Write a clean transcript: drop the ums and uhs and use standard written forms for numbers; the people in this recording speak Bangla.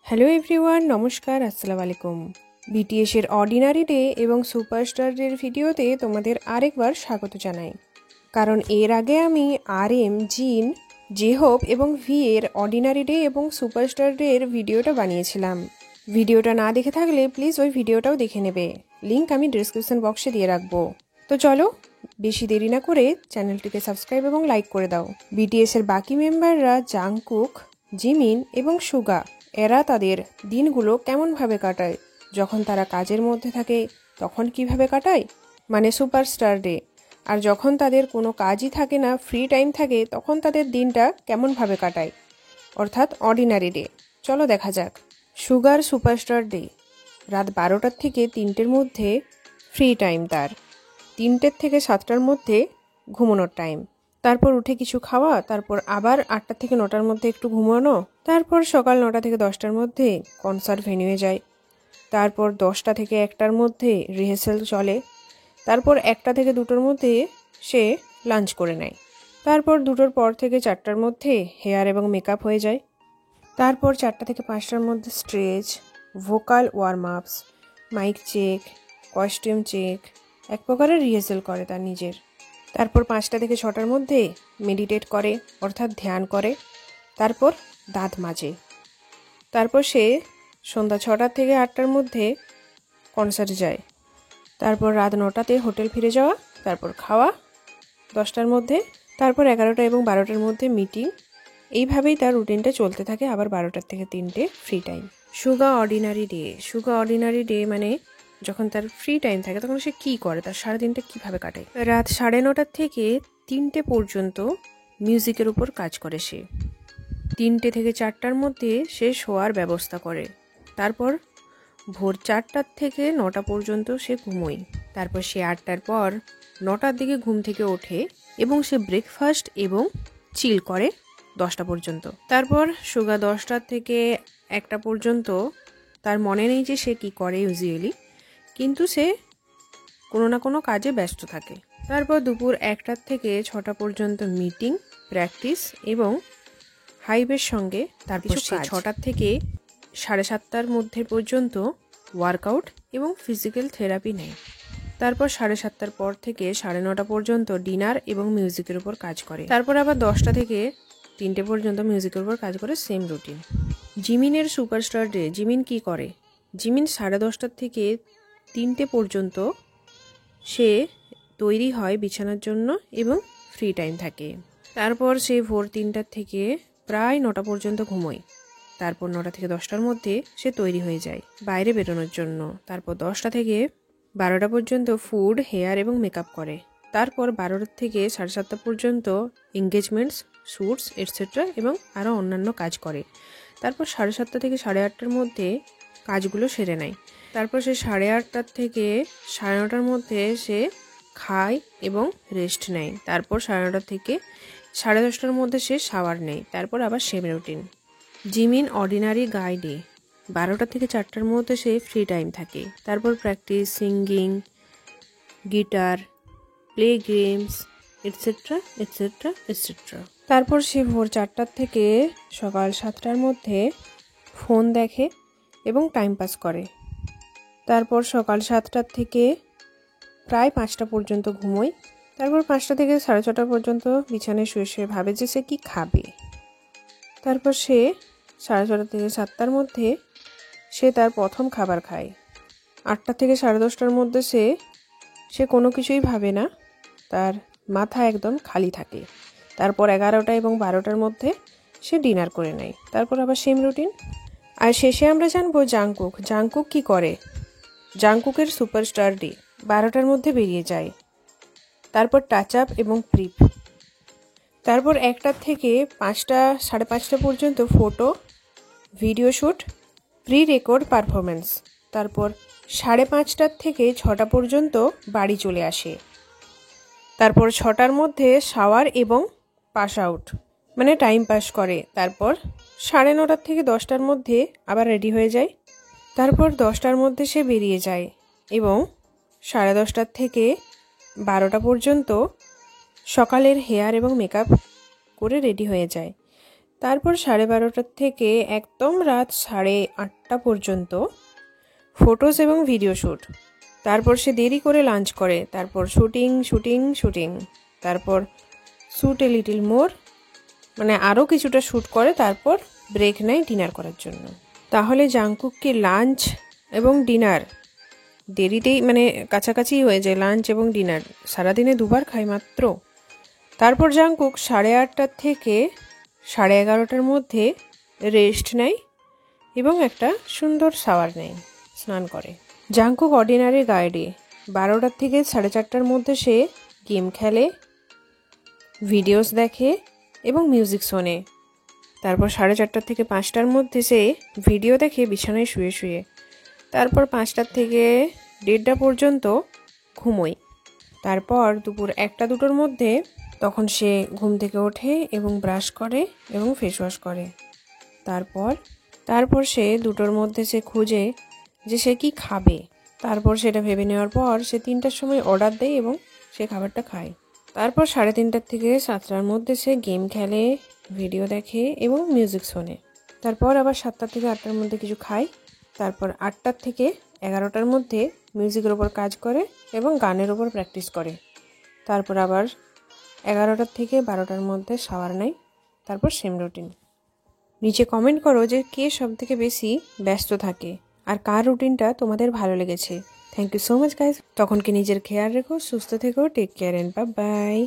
হ্যালো এভরিওয়ান, নমস্কার, আসসালামু আলাইকুম। বিটিএসের অর্ডিনারি ডে এবং সুপারস্টারের ভিডিওতে তোমাদের আরেকবার স্বাগত জানাই। কারণ এর আগে আমি RM, জিন, জেহোপ এবং ভি এর অর্ডিনারি ডে এবং সুপারস্টার ডে এর ভিডিওটা বানিয়েছিলাম। ভিডিওটা না দেখে থাকলে প্লিজ ওই ভিডিওটাও দেখে নেবে, লিঙ্ক আমি ডিসক্রিপশন বক্সে দিয়ে রাখবো। তো চলো বেশি দেরি না করে চ্যানেলটিকে সাবস্ক্রাইব এবং লাইক করে দাও। বিটিএসের বাকি মেম্বাররা জাংকুক, জিমিন এবং সুগা এরা তাদের দিনগুলো কেমনভাবে কাটায়, যখন তারা কাজের মধ্যে থাকে তখন কিভাবে কাটায়, মানে সুপারস্টার ডে, আর যখন তাদের কোনো কাজই থাকে না, ফ্রি টাইম থাকে, তখন তাদের দিনটা কেমনভাবে কাটায়, অর্থাৎ অর্ডিনারি ডে। চলো দেখা যাক। সুগার সুপারস্টার ডে, রাত 12টার থেকে 3টের মধ্যে ফ্রি টাইম তার, 3টের থেকে 7টার মধ্যে ঘুমানোর টাইম, তারপর উঠে কিছু খাওয়া, তারপর আবার 8টা থেকে 9টার মধ্যে একটু ঘুমানো, তারপর সকাল 9টা থেকে 10টার মধ্যে কনসার্ট ভেন্যুয়ে যায়, তারপর 10টা থেকে 1টার মধ্যে রিহার্সাল চলে, তারপর 1টা থেকে 2টোর মধ্যে সে লাঞ্চ করে নেয়, তারপর 2টোর পর থেকে 4টার মধ্যে হেয়ার এবং মেকআপ হয়ে যায়, তারপর 4টা থেকে 5টার মধ্যে স্ট্রেচ, ভোকাল ওয়ার্ম আপস, মাইক চেক, কস্টিউম চেক, এক প্রকারের রিহার্সাল করে তার নিজের, তারপর 5টা থেকে 6টার মধ্যে মেডিটেট করে, অর্থাৎ ধ্যান করে, তারপর দাঁত মাজে, তারপর সে সন্ধ্যা 6টা থেকে 8টার মধ্যে কনসার্টে যায়, তারপর রাত 9টাতে হোটেল ফিরে যাওয়া, তারপর খাওয়া 10টার মধ্যে, তারপর 11টা এবং 12টার মধ্যে মিটিং। এইভাবেই তার রুটিনটা চলতে থাকে। আবার 12টার থেকে 3টে ফ্রি টাইম। সুগা অর্ডিনারি ডে মানে যখন তার ফ্রি টাইম থাকে তখন সে কী করে, তার সারাদিনটা কীভাবে কাটায়। রাত 9:30 থেকে 3টে পর্যন্ত মিউজিকের উপর কাজ করে সে। 3টে থেকে 4টার মধ্যে সে শোয়ার ব্যবস্থা করে, তারপর ভোর 4টার থেকে 9টা পর্যন্ত সে ঘুমোয়, তারপর সে 8টার পর 9টার দিকে ঘুম থেকে ওঠে এবং সে ব্রেকফাস্ট এবং চিল করে 10টা পর্যন্ত। তারপর সুগা 10টার থেকে 1টা পর্যন্ত তার মনে নেই যে সে কি করে ইউজুয়ালি, কিন্তু সে কোনো না কোনো কাজে ব্যস্ত থাকে। তারপর দুপুর 1টার থেকে 6টা পর্যন্ত মিটিং, প্র্যাকটিস এবং হাইবের সঙ্গে, তারপর সে 6টার থেকে 7:30টার মধ্যে পর্যন্ত ওয়ার্কআউট এবং ফিজিক্যাল থেরাপি নেয়, তারপর 7:30টার পর থেকে 9:30 পর্যন্ত ডিনার এবং মিউজিকের উপর কাজ করে, তারপর আবার 10টা থেকে 3টে পর্যন্ত মিউজিকের উপর কাজ করে, সেম রুটিন। জিমিনের সুপারস্টার ডে, জিমিন কি করে? জিমিন 10:30টার থেকে 3টে পর্যন্ত সে তৈরি হয় বিছানার জন্য এবং ফ্রি টাইম থাকে, তারপর সে ভোর 3টার থেকে প্রায় 9টা পর্যন্ত ঘুমোয়, তারপর 9টা থেকে 10টার মধ্যে সে তৈরি হয়ে যায় বাইরে বেরোনোর জন্য, তারপর 10টা থেকে 12টা পর্যন্ত ফুড, হেয়ার এবং মেকআপ করে, তারপর 12টা থেকে 7:30 পর্যন্ত এঙ্গেজমেন্টস, শ্যুটস এটসেট্রা এবং আরও অন্যান্য কাজ করে, তারপর 7:30 থেকে 8:30টার মধ্যে কাজগুলো সেরে নেয়, তারপর সে 8:30 থেকে 9:30টার মধ্যে সে খায় এবং রেস্ট নেয়, তারপর 9:30 থেকে 10:30টার মধ্যে সে শাওয়ার নেয়, তারপর আবার same routine. Jimin ordinary day, 12টা থেকে 4টার মধ্যে সে ফ্রি টাইম থাকে, তারপর practice, singing, guitar, play games etcetera etcetera etcetera. তারপর সে ভোর 4টার থেকে সকাল 7টার মধ্যে ফোন দেখে এবং টাইম পাস করে, তারপর সকাল 7টার থেকে প্রায় 5টা পর্যন্ত ঘুমোয়, তারপর 5টা থেকে 6:30 পর্যন্ত বিছানায় শুয়ে শুয়ে ভাবে যে সে কী খাবে, তারপর সে 6:30 থেকে 7টার মধ্যে সে তার প্রথম খাবার খায়, 8টা থেকে 10:30টার মধ্যে সে কোনো কিছুই ভাবে না, তার মাথা একদম খালি থাকে, তারপর 11টা এবং 12টার মধ্যে সে ডিনার করে নেয়, তারপর আবার সেম রুটিন। আর শেষে আমরা জানবো জাংকুক কি করে। জাংকুকের সুপারস্টার ডে, 12টার মধ্যে বেরিয়ে যায়, তারপর টাচ আপ এবং প্রিপ, তারপর 1টার থেকে 5টা, 5:30 পর্যন্ত photo, video shoot, pre record performance, তারপর 5:30টার থেকে 6টা পর্যন্ত বাড়ি চলে আসে, তারপর 6টার মধ্যে শাওয়ার এবং পাস আউট মানে টাইম পাস করে, তারপর 9:30 থেকে 10টার মধ্যে আবার রেডি হয়ে যায়, তারপর 10টার মধ্যে সে বেরিয়ে যায় এবং 10:30 থেকে 12টা পর্যন্ত সকালের হেয়ার এবং মেকআপ করে রেডি হয়ে যায়, তারপর 12:30 থেকে একদম রাত 8:30 পর্যন্ত ফটোস এবং ভিডিও শ্যুট। তারপর সে দেরি করে লাঞ্চ করে, তারপর শুটিং শুটিং শুটিং, তারপর শ্যুট এ লিটল মোর, মানে আরও কিছুটা শ্যুট করে, তারপর ব্রেক নেয় ডিনার করার জন্য। তাহলে জাংকুক কি লাঞ্চ এবং ডিনার দেরিতেই, মানে কাছাকাছি হয়ে যায় লাঞ্চ এবং ডিনার, সারাদিনে দুবার খায় মাত্র। তারপর জাংকুক 8:30 থেকে 11:30 মধ্যে রেস্ট নেয় এবং একটা সুন্দর শাওয়ার নেয়, স্নান করে। জাংকুক অর্ডিনারি গাইডে 12টা থেকে 4:30 মধ্যে সে গেম খেলে, ভিডিওস দেখে এবং মিউজিক শোনে। তারপর 4:30 থেকে 5টার মধ্যে সে ভিডিও দেখে বিছানায় শুয়ে শুয়ে। তারপর 5টা থেকে 1:30 পর্যন্ত ঘুমোয়। তারপর দুপুর 1-2টোর মধ্যে তখন সে ঘুম থেকে ওঠে এবং ব্রাশ করে এবং ফেস ওয়াশ করে। তারপর সে 2টোর মধ্যে সে খুঁজে যে সে কি খাবে। তারপর সেটা ভেবে নেওয়ার পর সে 3টার সময় অর্ডার দেয় এবং সে খাবারটা খায়। তারপর 3:30 থেকে 7টার মধ্যে সে গেম খেলে, ভিডিও দেখে এবং মিউজিক শোনে। তারপর আবার 7টা থেকে 8টার মধ্যে কিছু খায়। তারপর 8টা থেকে 11টার মধ্যে মিউজিকের ওপর কাজ করে এবং গানের ওপর প্র্যাকটিস করে। তারপর আবার 11টা থেকে 12টার মধ্যে শাওয়ার নেয়। তারপর সেম রুটিন। নিচে কমেন্ট করো যে কে সবথেকে বেশি ব্যস্ত থাকে আর কার রুটিনটা তোমাদের ভালো লেগেছে। Thank you so much guys. তখন কি নিজের খেয়াল রেখো, সুস্থ থেকো, take care and bye by.